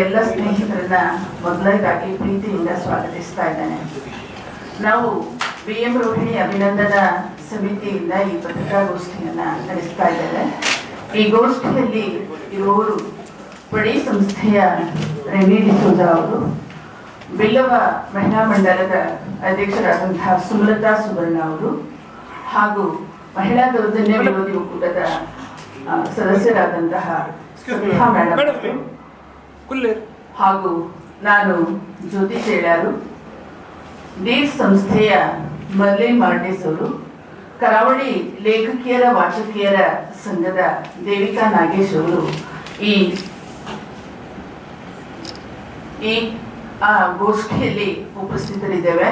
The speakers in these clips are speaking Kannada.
ಎಲ್ಲ ಸ್ನೇಹಿತರನ್ನ ಮೊದಲನೇದಾಗಿ ಪ್ರೀತಿಯಿಂದ ಸ್ವಾಗತಿಸ್ತಾ ಇದ್ದೇನೆ. ನಾವು BM ರೋಹಿಣಿ ಅಭಿನಂದನಾ ಸಮಿತಿಯಿಂದ ಈ ಪತ್ರಿಕಾಗೋಷ್ಠಿಯನ್ನ ನಡೆಸ್ತಾ ಇದ್ದೇವೆ. ಈ ಗೋಷ್ಠಿಯಲ್ಲಿ ಇರುವವರು ಪಡಿ ಸಂಸ್ಥೆಯ ರೆಮಿ ಡಿಸೋಜಾ ಅವರು, ಬಿಲ್ಲವ ಮಹಿಳಾ ಮಂಡಲದ ಅಧ್ಯಕ್ಷರಾದಂತಹ ಸುಮಲತಾ ಸುವರ್ಣ ಅವರು, ಹಾಗೂ ಮಹಿಳಾ ದೌರ್ಜನ್ಯ ವಿರೋಧಿ ಒಕ್ಕೂಟದ ಸದಸ್ಯರಾದಂತಹ ಸುಧಾ ಮೇಡಮ್ ಅವರು, ಹಾಗೂ ನಾನು ಜ್ಯೋತಿ ಚೇಳಾರು, ಡೀಡ್ ಸಂಸ್ಥೆಯ ಮರ್ಲಿನ್ ಮಾರ್ಟಿಸ್ ಅವರು, ಕರಾವಳಿ ಲೇಖಕಿಯರ ವಾಚಕಿಯರ ಸಂಘದ ದೇವಿಕಾ ನಾಗೇಶ್ ಅವರು ಈ ಗೋಷ್ಠಿಯಲ್ಲಿ ಉಪಸ್ಥಿತರಿದ್ದೇವೆ.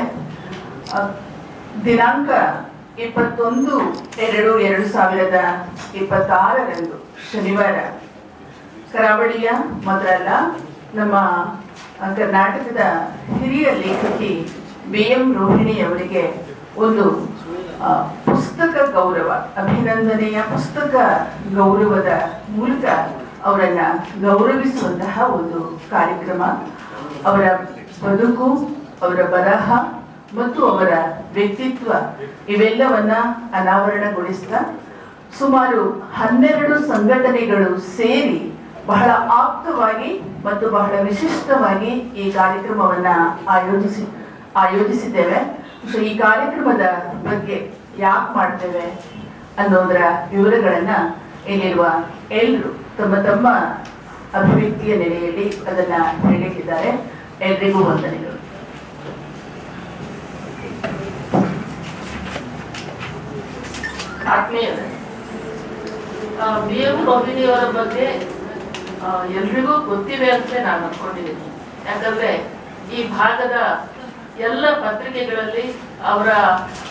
ದಿನಾಂಕ 21/2/2026 ಶನಿವಾರ ಕರಾವಳಿಯ ಮಾತ್ರಲ್ಲ, ನಮ್ಮ ಕರ್ನಾಟಕದ ಹಿರಿಯ ಲೇಖಕಿ BM ರೋಹಿಣಿ ಅವರಿಗೆ ಒಂದು ಪುಸ್ತಕ ಗೌರವ, ಅಭಿನಂದನೆಯ ಪುಸ್ತಕ ಗೌರವದ ಮೂಲಕ ಅವರನ್ನ ಗೌರವಿಸುವಂತಹ ಒಂದು ಕಾರ್ಯಕ್ರಮ. ಅವರ ಬದುಕು, ಅವರ ಬರಹ ಮತ್ತು ಅವರ ವ್ಯಕ್ತಿತ್ವ ಇವೆಲ್ಲವನ್ನ ಅನಾವರಣಗೊಳಿಸ್ತಾ ಸುಮಾರು 12 ಸಂಘಟನೆಗಳು ಸೇರಿ ಬಹಳ ಆಪ್ತವಾಗಿ ಮತ್ತು ಬಹಳ ವಿಶಿಷ್ಟವಾಗಿ ಈ ಕಾರ್ಯಕ್ರಮವನ್ನ ಆಯೋಜಿಸಿದ್ದೇವೆ. ಸೊ ಈ ಕಾರ್ಯಕ್ರಮದ ಬಗ್ಗೆ ಯಾಕೆ ಮಾಡ್ತೇವೆ ಅನ್ನೋದರ ವಿವರಗಳನ್ನ ಇಲ್ಲಿರುವ ಎಲ್ಲರೂ ತಮ್ಮ ತಮ್ಮ ಅಭಿವ್ಯಕ್ತಿಯ ನೆಲೆಯಲ್ಲಿ ಅದನ್ನ ಹೇಳಿದ್ದಾರೆ. ಎಲ್ರಿಗೂ ವಂದನೆಗಳು. ಆತ್ಮೀಯರೇ, BM ರೋಹಿಣಿ ಅವರ ಬಗ್ಗೆ ಎಲ್ರಿಗೂ ಗೊತ್ತಿದೆ ಅಂತ ನಾನು ಅನ್ಕೊಂಡಿದ್ದೀನಿ. ಯಾಕಂದ್ರೆ ಈ ಭಾಗದ ಎಲ್ಲ ಪತ್ರಿಕೆಗಳಲ್ಲಿ ಅವರ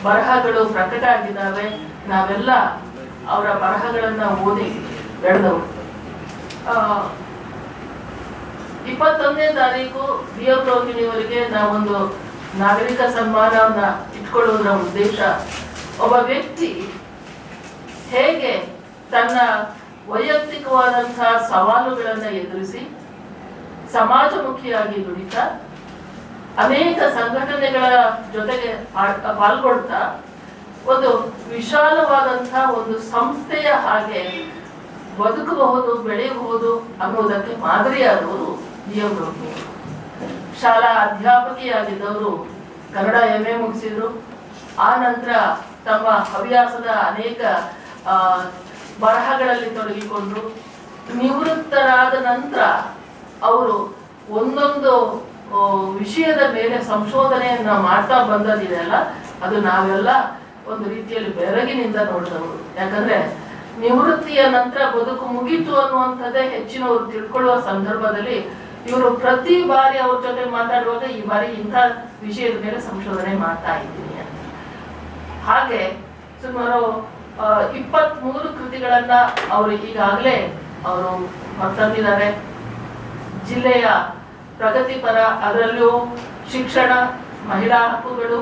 ಬರಹಗಳು ಪ್ರಕಟ ಆಗಿದ್ದಾವೆ. ನಾವೆಲ್ಲ ಅವರ ಬರಹಗಳನ್ನ ಓದಿ ಬೆಳೆದವರು. 21ನೇ ತಾರೀಕು BM ರೋಹಿಣಿ ಅವರಿಗೆ ನಾವೊಂದು ನಾಗರಿಕ ಸನ್ಮಾನವನ್ನ ಇಟ್ಕೊಳ್ಳುವುದರ ಉದ್ದೇಶ, ಒಬ್ಬ ವ್ಯಕ್ತಿ ಹೇಗೆ ತನ್ನ ವೈಯಕ್ತಿಕವಾದಂತಹ ಸವಾಲುಗಳನ್ನ ಎದುರಿಸಿ ಸಮಾಜಮುಖಿಯಾಗಿ ದುಡಿತಾ ಅನೇಕ ಸಂಘಟನೆಗಳ ಜೊತೆಗೆ ಪಾಲ್ಗೊಳ್ತಾ ಒಂದು ವಿಶಾಲವಾದಂತಹ ಒಂದು ಸಂಸ್ಥೆಯ ಹಾಗೆ ಬದುಕಬಹುದು, ಬೆಳೆಯಬಹುದು ಅನ್ನೋದಕ್ಕೆ ಮಾದರಿಯಾದವರು BM ರೋಹಿಣಿ. ಶಾಲಾ ಅಧ್ಯಾಪಕಿಯಾಗಿದ್ದವರು, ಕನ್ನಡ MA ಮುಗಿಸಿದ್ರು. ಆ ನಂತರ ತಮ್ಮ ಹವ್ಯಾಸದ ಅನೇಕ ಬರಹಗಳಲ್ಲಿ ತೊಡಗಿಕೊಂಡ್ರು. ನಿವೃತ್ತರಾದ ನಂತರ ಅವರು ಒಂದೊಂದು ವಿಷಯದ ಮೇಲೆ ಸಂಶೋಧನೆಯನ್ನ ಮಾಡ್ತಾ ಬಂದದಿದೆಯಲ್ಲ, ಅದು ನಾವೆಲ್ಲ ಒಂದು ರೀತಿಯಲ್ಲಿ ಬೆರಗಿನಿಂದ ನೋಡಿದವರು. ಯಾಕಂದ್ರೆ ನಿವೃತ್ತಿಯ ನಂತರ ಬದುಕು ಮುಗೀತು ಅನ್ನುವಂಥದ್ದೇ ಹೆಚ್ಚಿನವರು ತಿಳ್ಕೊಳ್ಳುವ ಸಂದರ್ಭದಲ್ಲಿ ಇವರು ಪ್ರತಿ ಬಾರಿ ಅವ್ರ ಜೊತೆ ಮಾತಾಡುವಾಗ ಈ ಬಾರಿ ಇಂಥ ವಿಷಯದ ಮೇಲೆ ಸಂಶೋಧನೆ ಮಾಡ್ತಾ ಇದ್ದೀನಿ ಅಂತ. ಹಾಗೆ ಸುಮಾರು 23 ಕೃತಿಗಳನ್ನ ಅವರು ಈಗಾಗಲೇ ಅವರು ಹೊರತಂದಿದ್ದಾರೆ. ಜಿಲ್ಲೆಯ ಪ್ರಗತಿಪರ, ಅದರಲ್ಲೂ ಶಿಕ್ಷಣ, ಮಹಿಳಾ ಹಕ್ಕುಗಳು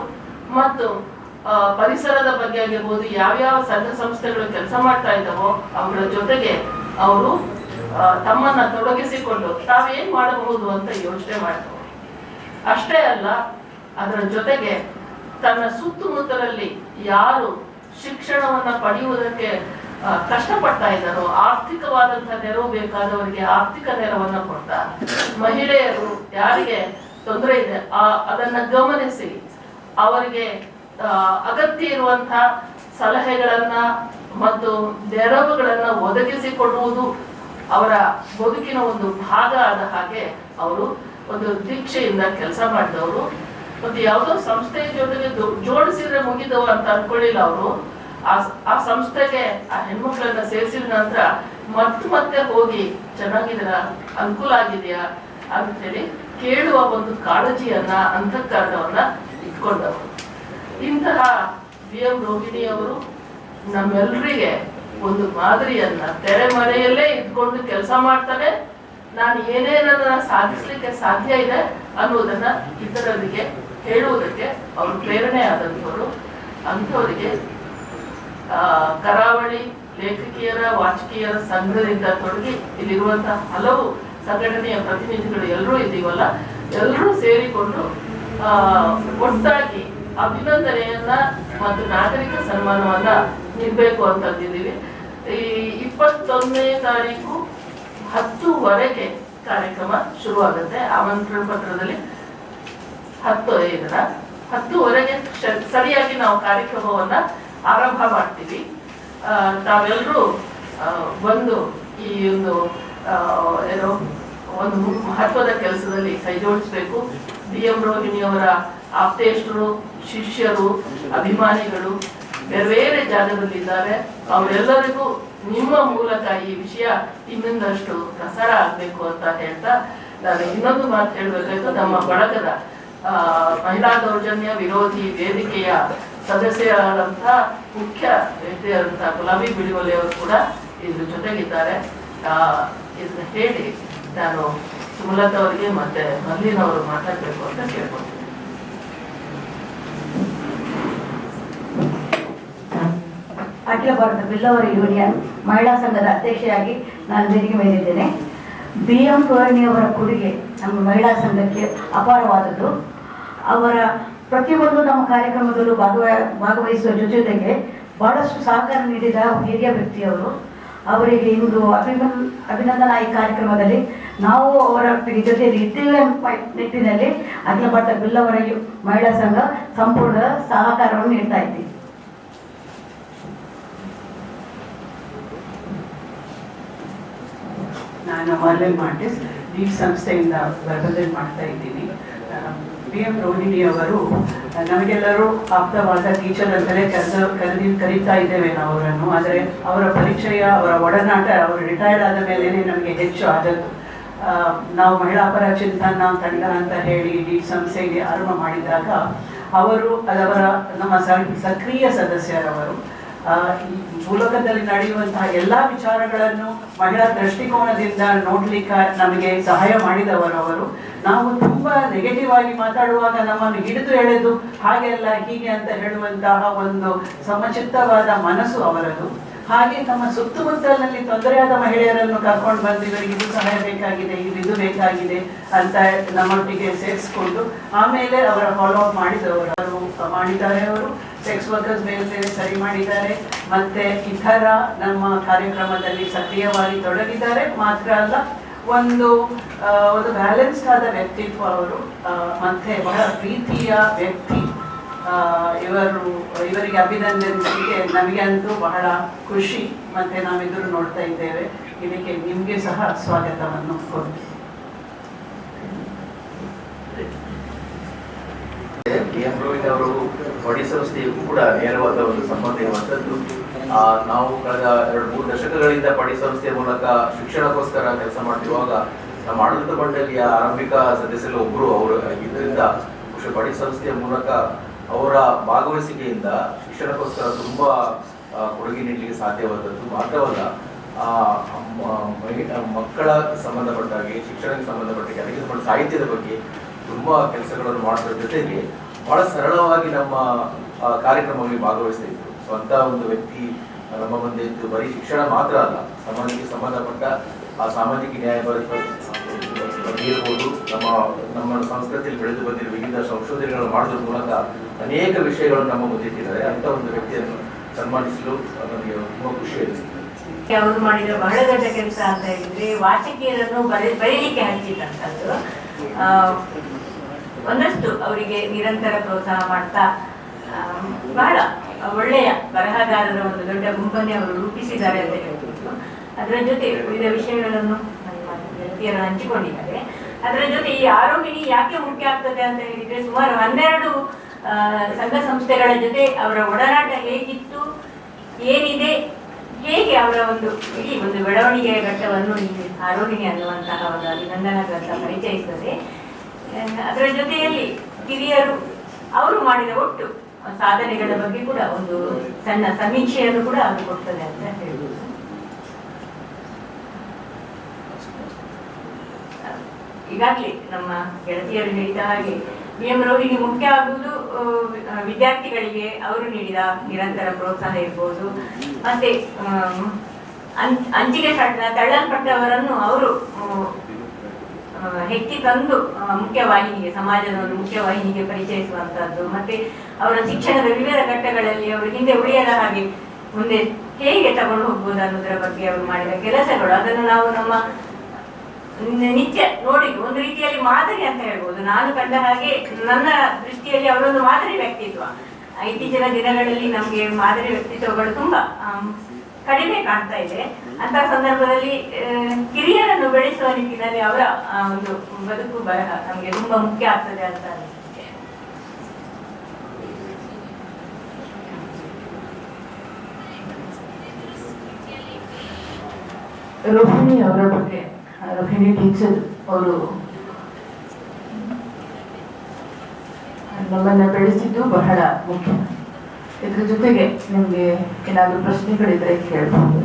ಮತ್ತು ಪರಿಸರದ ಬಗ್ಗೆ ಆಗಿರ್ಬೋದು, ಯಾವ್ಯಾವ ಸಂಘ ಸಂಸ್ಥೆಗಳು ಕೆಲಸ ಮಾಡ್ತಾ ಇದ್ದಾವೋ ಅವುಗಳ ಜೊತೆಗೆ ಅವರು ತಮ್ಮನ್ನ ತೊಡಗಿಸಿಕೊಂಡು ತಾವೇನ್ ಮಾಡಬಹುದು ಅಂತ ಯೋಚನೆ ಮಾಡ್ತಾರೆ. ಅಷ್ಟೇ ಅಲ್ಲ, ಅದರ ಜೊತೆಗೆ ತನ್ನ ಸುತ್ತಮುತ್ತಲಲ್ಲಿ ಯಾರು ಶಿಕ್ಷಣವನ್ನ ಪಡೆಯುವುದಕ್ಕೆ ಕಷ್ಟಪಡ್ತಾ ಇದ್ದಾರೋ, ಆರ್ಥಿಕವಾದಂತಹ ನೆರವು ಬೇಕಾದವರಿಗೆ ಆರ್ಥಿಕ ನೆರವನ್ನ ಕೊಡ್ತಾ, ಮಹಿಳೆಯರು ಯಾರಿಗೆ ತೊಂದರೆ ಇದೆ ಅದನ್ನ ಗಮನಿಸಿ ಅವರಿಗೆ ಅಗತ್ಯ ಇರುವಂತಹ ಸಲಹೆಗಳನ್ನ ಮತ್ತು ನೆರವುಗಳನ್ನ ಒದಗಿಸಿಕೊಡುವುದು ಅವರ ಬದುಕಿನ ಒಂದು ಭಾಗ ಆದ ಹಾಗೆ ಅವರು ಒಂದು ದೀಕ್ಷೆಯಿಂದ ಕೆಲಸ ಮಾಡಿದವರು. ಮತ್ತು ಯಾವುದೋ ಸಂಸ್ಥೆಯ ಜೊತೆಗೆ ಜೋಡಿಸಿದ್ರೆ ಮುಗಿದವು ಅಂತ ಅನ್ಕೊಳ್ಳಿಲ್ಲ ಅವರು. ಆ ಸಂಸ್ಥೆಗೆ ಆ ಹೆಣ್ಮಕ್ಳನ್ನ ಸೇರಿಸಿದ ನಂತರ ಮತ್ತೆ ಹೋಗಿ ಚೆನ್ನಾಗಿದ್ದೀರ, ಅನುಕೂಲ ಆಗಿದೆಯಾ ಅಂತೇಳಿ ಕೇಳುವ ಒಂದು ಕಾಳಜಿಯನ್ನ, ಅಂತಃಕರಣವನ್ನ ಇಟ್ಕೊಂಡವರು. ಇಂತಹ BM ರೋಹಿಣಿ ಅವರು ನಮ್ಮೆಲ್ಲರಿಗೆ ಒಂದು ಮಾದರಿಯನ್ನ, ತೆರೆಮರೆಯಲ್ಲೇ ಇದ್ಕೊಂಡು ಕೆಲಸ ಮಾಡ್ತಾರೆ. ನಾನು ಏನೇನನ್ನ ಸಾಧಿಸ್ಲಿಕ್ಕೆ ಸಾಧ್ಯ ಇದೆ ಅನ್ನೋದನ್ನ ಇತರರಿಗೆ ಹೇಳುವುದಕ್ಕೆ ಅವರು ಪ್ರೇರಣೆ ಆದಂಥವರು. ಅಂಥವರಿಗೆ ಕರಾವಳಿ ಲೇಖಕಿಯರ ವಾಚಕಿಯರ ಸಂಘದಿಂದ ತೊಡಗಿ ಇಲ್ಲಿರುವಂತಹ ಹಲವು ಸಂಘಟನೆಯ ಪ್ರತಿನಿಧಿಗಳು ಎಲ್ಲರೂ ಇದ್ದೀವಲ್ಲ, ಎಲ್ಲರೂ ಸೇರಿಕೊಂಡು ಒಟ್ಟಾಗಿ ಅಭಿನಂದನೆಯನ್ನ ಮತ್ತು ನಾಗರಿಕ ಸನ್ಮಾನವನ್ನ ನೀಡಬೇಕು ಅಂತಂದಿದ್ದೀವಿ. ಈ 21ನೇ ತಾರೀಕು 10:00 ಕಾರ್ಯಕ್ರಮ ಶುರುವಾಗುತ್ತೆ. ಆಮಂತ್ರಣ ಪತ್ರದಲ್ಲಿ 10:05 ಸರಿಯಾಗಿ ನಾವು ಕಾರ್ಯಕ್ರಮವನ್ನ ಆರಂಭ ಮಾಡ್ತೀವಿ. ತಾವೆಲ್ಲರೂ ಬಂದು ಈ ಒಂದು ಮಹತ್ವದ ಕೆಲಸದಲ್ಲಿ ಕೈ ಜೋಡಿಸಬೇಕು. BM ರೋಹಿಣಿಯವರ ಆಪ್ತೇಷ್ಟರು, ಶಿಷ್ಯರು, ಅಭಿಮಾನಿಗಳು ಬೇರೆ ಬೇರೆ ಜಾಗದಲ್ಲಿದ್ದಾರೆ. ಅವರೆಲ್ಲರಿಗೂ ನಿಮ್ಮ ಮೂಲಕ ಈ ವಿಷಯ ಇನ್ನೊಂದಷ್ಟು ಪ್ರಸಾರ ಆಗಬೇಕು ಅಂತ ಹೇಳ್ತಾ, ನಾನು ಇನ್ನೊಂದು ಮಾತು ಹೇಳಬೇಕಾಯ್ತು. ನಮ್ಮ ಬಳಗದ ಮಹಿಳಾ ದೌರ್ಜನ್ಯ ವಿರೋಧಿ ವೇದಿಕೆಯ ಸದಸ್ಯರಾದಂಥ ಮುಖ್ಯ ವ್ಯಕ್ತಿಯಾದಂಥ ಗುಲಾಬಿ ಬಿಳಿಗೊಲೆ ಅವರು ಕೂಡ ಇದ್ರ ಜೊತೆಗಿದ್ದಾರೆ. ಇದನ್ನ ಹೇಳಿ ನಾನು ಸುಮಲತಾ ಅವರಿಗೆ ಮತ್ತೆ ಮಲ್ಲಿನ್ ಅವರು ಮಾತಾಡಬೇಕು ಅಂತ ಕೇಳ್ಕೊಳ್ತೀನಿ. ಅಖಿಲ ಭಾರತ ಬಿಲ್ಲವರ ಯೂನಿಯನ್ ಮಹಿಳಾ ಸಂಘದ ಅಧ್ಯಕ್ಷೆಯಾಗಿ ನಾನು ವೇದಿಕೆ ಮೇಲಿದ್ದೇನೆ. BM ರೋಹಿಣಿಯವರ ಕೊಡುಗೆ ನಮ್ಮ ಮಹಿಳಾ ಸಂಘಕ್ಕೆ ಅಪಾರವಾದದ್ದು. ಅವರ ಪ್ರತಿಯೊಂದು ನಮ್ಮ ಕಾರ್ಯಕ್ರಮದಲ್ಲೂ ಭಾಗವಹಿಸುವ ಜೊತೆಗೆ ಬಹಳಷ್ಟು ಸಹಕಾರ ನೀಡಿದ ಹಿರಿಯ ವ್ಯಕ್ತಿಯವರು. ಅವರಿಗೆ ಇಂದು ಅಭಿನಂದನಾ ಈ ಕಾರ್ಯಕ್ರಮದಲ್ಲಿ ನಾವು ಅವರ ಜೊತೆಯಲ್ಲಿ ಇದ್ದೇವೆ ನಿಟ್ಟಿನಲ್ಲಿ ಅಖಿಲ ಭಾರತ ಬಿಲ್ಲವರ ಮಹಿಳಾ ಸಂಘ ಸಂಪೂರ್ಣ ಸಹಕಾರವನ್ನು ನೀಡ್ತಾ ಇದ್ದೀವಿ. ನಾನು ಮಾರ್ಲೆನ್ ಮಾರ್ಟಿಸ್ ಲೀಡ್ ಸಂಸ್ಥೆಯಿಂದ ರೆಪ್ರೆಸೆಂಟ್ ಮಾಡ್ತಾ ಇದ್ದೀನಿ. BM ರೋಹಿಣಿಯವರು ನಮಗೆಲ್ಲರೂ ಆಪ್ತವಾದ ಟೀಚರ್ ಅಂತಲೇ ಕರೀತಾ ಇದ್ದೇವೆ ನಾವು ಅವರನ್ನು. ಆದರೆ ಅವರ ಪರಿಚಯ, ಅವರ ಒಡನಾಟ ಅವರು ರಿಟೈರ್ಡ್ ಆದ ಮೇಲೆ ನಮಗೆ ಹೆಚ್ಚು ಆದದ್ದು. ನಾವು ಮಹಿಳಾ ಪರ ಚಿಂತನ ತಂಡ ಅಂತ ಹೇಳಿ ಲೀಡ್ ಸಂಸ್ಥೆಗೆ ಆರಂಭ ಮಾಡಿದಾಗ ಅವರು ಅದವರ ನಮ್ಮ ಸಕ್ರಿಯ ಸದಸ್ಯರವರು. ಈ ಮೂಲಕದಲ್ಲಿ ನಡೆಯುವಂತಹ ಎಲ್ಲ ವಿಚಾರಗಳನ್ನು ಮಹಿಳಾ ದೃಷ್ಟಿಕೋನದಿಂದ ನೋಡ್ಲಿಕ್ಕೆ ನಮಗೆ ಸಹಾಯ ಮಾಡಿದವರು ಅವರು. ನಾವು ತುಂಬಾ ನೆಗೆಟಿವ್ ಆಗಿ ಮಾತಾಡುವಾಗ ನಮ್ಮನ್ನು ಹಿಡಿದು ಎಳೆದು ಹಾಗೆಲ್ಲ ಹೀಗೆ ಅಂತ ಹೇಳುವಂತಹ ಒಂದು ಸಮಚಿತ್ತವಾದ ಮನಸ್ಸು ಅವರದು. ಹಾಗೆ ತಮ್ಮ ಸುತ್ತಮುತ್ತಲಿನಲ್ಲಿ ತೊಂದರೆಯಾದ ಮಹಿಳೆಯರನ್ನು ಕರ್ಕೊಂಡು ಬಂದು ಇವರಿಗೆ ಇದು ಸಹಾಯ ಬೇಕಾಗಿದೆ, ಇದು ಬೇಕಾಗಿದೆ ಅಂತ ನಮ್ಮೊಟ್ಟಿಗೆ ಸೇರಿಸ್ಕೊಂಡು ಆಮೇಲೆ ಅವರ ಫಾಲೋ ಅಪ್ ಮಾಡಿದ್ದಾರೆ. ಅವರು ಸೆಕ್ಸ್ ವರ್ಕರ್ಸ್ ಮೇಲೆ ಸರಿ ಮಾಡಿದ್ದಾರೆ, ಮತ್ತೆ ಇತರ ನಮ್ಮ ಕಾರ್ಯಕ್ರಮದಲ್ಲಿ ಸಕ್ರಿಯವಾಗಿ ತೊಡಗಿದ್ದಾರೆ. ಮಾತ್ರ ಅಲ್ಲ, ಒಂದು ಬ್ಯಾಲೆನ್ಸ್ಡ್ ಆದ ವ್ಯಕ್ತಿತ್ವ ಅವರು, ಮತ್ತೆ ಬಹಳ ಪ್ರೀತಿಯ ವ್ಯಕ್ತಿ. ಇವರಿಗೆ ಅಭಿನಂದನೆಗೆ ನಮಗೆ ಅಂತೂ ಬಹಳ ಖುಷಿ. ಮತ್ತೆ ನಾವೆದುರು ನೋಡ್ತಾ ಇದ್ದೇವೆ. ಇದಕ್ಕೆ ನಿಮಗೆ ಸಹ ಸ್ವಾಗತವನ್ನು ಕೊಡ್ತೀವಿ. BM ರೋಹಿಣಿ ಅವರು ಬಡಿ ಸಂಸ್ಥೆಯೂ ಕೂಡ ನೇರವಾದ ಒಂದು ಸಂಬಂಧ ಇರುವಂಥದ್ದು. ನಾವು ಕಳೆದ 2-3 ದಶಕಗಳಿಂದ ಬಡಿ ಸಂಸ್ಥೆಯ ಮೂಲಕ ಶಿಕ್ಷಣಕ್ಕೋಸ್ಕರ ಕೆಲಸ ಮಾಡ್ತಿರುವಾಗ ನಮ್ಮ ಆಡಳಿತ ಮಂಡಳಿಯ ಆರಂಭಿಕ ಸದಸ್ಯರು ಒಬ್ಬರು ಅವರು ಇದರಿಂದ ಬಡಿ ಸಂಸ್ಥೆಯ ಮೂಲಕ ಅವರ ಭಾಗವಹಿಸಿಕೆಯಿಂದ ಶಿಕ್ಷಣಕ್ಕೋಸ್ಕರ ತುಂಬಾ ಕೊಡುಗೆ ನೀಡಲಿಕ್ಕೆ ಸಾಧ್ಯವಾದದ್ದು. ಮಾತ್ರವಲ್ಲ, ಮಕ್ಕಳ ಸಂಬಂಧಪಟ್ಟಾಗೆ, ಶಿಕ್ಷಣಕ್ಕೆ ಸಂಬಂಧಪಟ್ಟಾಗೆ, ಅದಕ್ಕೆ ಸಂಬಂಧ ಸಾಹಿತ್ಯದ ಬಗ್ಗೆ ತುಂಬಾ ಕೆಲಸಗಳನ್ನು ಮಾಡೋದ್ರ ಜೊತೆಗೆ ಬಹಳ ಸರಳವಾಗಿ ನಮ್ಮ ಕಾರ್ಯಕ್ರಮದಲ್ಲಿ ಭಾಗವಹಿಸ್ತಾ ಇದ್ರು. ಸ್ವಂತ ಒಂದು ವ್ಯಕ್ತಿ ನಮ್ಮ ಮುಂದೆ ಇದ್ದು ಬರೀ ಶಿಕ್ಷಣ ಮಾತ್ರ ಅಲ್ಲ, ಸಮಾಜಕ್ಕೆ ಸಂಬಂಧಪಟ್ಟ ಆ ಸಾಮಾಜಿಕ ನ್ಯಾಯ ಇರ್ಬೋದು, ನಮ್ಮ ಸಂಸ್ಕೃತಿಯಲ್ಲಿ ಬೆಳೆದು ಬಂದಿರುವ ವಿವಿಧ ಸಂಶೋಧನೆಗಳನ್ನು ಮಾಡೋದ್ರ ಮೂಲಕ ಅನೇಕ ವಿಷಯಗಳನ್ನು ನಮ್ಮ ಮುಂದೆ ಇಟ್ಟಿದ್ದಾರೆ. ಅಂತ ಒಂದು ವ್ಯಕ್ತಿಯನ್ನು ಸನ್ಮಾನಿಸಲು ನನಗೆ ತುಂಬಾ ಖುಷಿ ಅನಿಸಿದೆ. ಅವರು ಮಾಡಿದ ಬಹಳ ದೊಡ್ಡ ಕೆಲಸ ಅಂತ ಹೇಳಿದ್ರೆ ವಾಚಕಿಯರನ್ನು ಬರೀಲಿಕ್ಕೆ ಹಚ್ಚಿದಂಥದ್ದು. ಒಂದಷ್ಟು ಅವರಿಗೆ ನಿರಂತರ ಪ್ರೋತ್ಸಾಹ ಮಾಡ್ತಾ ಬಹಳ ಒಳ್ಳೆಯ ಬರಹಗಾರರ ಒಂದು ದೊಡ್ಡ ಗುಂಪನ್ನೇ ಅವರು ರೂಪಿಸಿದ್ದಾರೆ ಅಂತ ಹೇಳ್ಬೋದು. ಅದರ ಜೊತೆ ವಿವಿಧ ವಿಷಯಗಳನ್ನು ಗೆಳತಿಯರು ಹಂಚಿಕೊಂಡಿದ್ದಾರೆ. ಅದರ ಜೊತೆ ಈ ಆರೋಹಿಣಿ ಯಾಕೆ ಮುಖ್ಯ ಆಗ್ತದೆ ಅಂತ ಹೇಳಿದ್ರೆ, ಸುಮಾರು 12 ಸಂಘ ಸಂಸ್ಥೆಗಳ ಜೊತೆ ಅವರ ಒಡನಾಟ ಹೇಗಿತ್ತು, ಏನಿದೆ, ಹೇಗೆ ಅವರ ಇಡೀ ಒಂದು ಬೆಳವಣಿಗೆಯ ಘಟ್ಟವನ್ನು ಈ ಆರೋಹಿಣಿ ಅನ್ನುವಂತಹ ಒಂದು ಅಭಿನಂದನಾ ಗ್ರಂಥ ಪರಿಚಯಿಸುತ್ತದೆ. ಅದರ ಜೊತೆಯಲ್ಲಿ ಹಿರಿಯರು ಅವರು ಮಾಡಿದ ಒಟ್ಟು ಸಾಧನೆಗಳ ಬಗ್ಗೆ ಕೂಡ ಒಂದು ಸಣ್ಣ ಸಮೀಕ್ಷೆಯನ್ನು ಕೂಡ ಅದು ಕೊಡ್ತದೆ ಅಂತ ಹೇಳ್ಬೋದು. ಈಗಾಗಲೇ ನಮ್ಮ ಗೆಳತಿಯರು ಹೇಳಿದ ಹಾಗೆ BM ರೋಹಿಣಿ ಮುಖ್ಯ ಆಗುವುದು ವಿದ್ಯಾರ್ಥಿಗಳಿಗೆ ಅವರು ನೀಡಿದ ನಿರಂತರ ಪ್ರೋತ್ಸಾಹ ಇರ್ಬೋದು. ಮತ್ತೆ ಅಂಚಿಗೆ ತಳ್ಳಲ್ಪಟ್ಟವರನ್ನು ಅವರು ಹೆಕ್ಕಿ ತಂದು ಮುಖ್ಯವಾಹಿನಿಗೆ, ಸಮಾಜದ ಒಂದು ಮುಖ್ಯವಾಹಿನಿಗೆ ಪರಿಚಯಿಸುವಂತಹದ್ದು, ಮತ್ತೆ ಅವರ ಶಿಕ್ಷಣದ ವಿವಿಧ ಘಟ್ಟಗಳಲ್ಲಿ ಅವರು ಹಿಂದೆ ಉಳಿಯದ ಹಾಗೆ ಮುಂದೆ ಹೇಗೆ ತಗೊಂಡು ಹೋಗ್ಬೋದು ಅನ್ನೋದರ ಬಗ್ಗೆ ಅವರು ಮಾಡಿದ ಕೆಲಸಗಳು, ಅದನ್ನು ನಾವು ನಮ್ಮ ನಿತ್ಯ ನೋಡಿ ಒಂದು ರೀತಿಯಲ್ಲಿ ಮಾದರಿ ಅಂತ ಹೇಳ್ಬೋದು. ನಾನು ಕಂಡ ಹಾಗೆ ನನ್ನ ದೃಷ್ಟಿಯಲ್ಲಿ ಅವರೊಂದು ಮಾದರಿ ವ್ಯಕ್ತಿತ್ವ. ಇತ್ತೀಚಿನ ದಿನಗಳಲ್ಲಿ ನಮಗೆ ಮಾದರಿ ವ್ಯಕ್ತಿತ್ವಗಳು ತುಂಬಾ ಕಡಿಮೆ ಕಾಣ್ತಾ ಇದೆ. ಅಂತಹ ಸಂದರ್ಭದಲ್ಲಿ ಕಿರಿಯರನ್ನು ಬೆಳೆಸುವ ನಿಟ್ಟಿನಲ್ಲಿ ಅವರ ಒಂದು ಬದುಕು ಬರಹ ನಮಗೆ ತುಂಬಾ ಮುಖ್ಯ ಆಗ್ತದೆ ಅಂತ ಅನಿಸುತ್ತೆ. ರೋಹಿಣಿ ಅವರ ಬಗ್ಗೆ, ರೋಹಿಣಿ ಟೀಚರ್ ಅವರು ನಮ್ಮನ್ನ ಬೆಳೆಸಿದ್ದು ಬಹಳ ಮುಖ್ಯ. ಇದ್ರ ಜೊತೆಗೆ ನಿಮ್ಗೆ ಏನಾದ್ರು ಪ್ರಶ್ನೆಗಳಿದ್ರೆ ಕೇಳಬಹುದು.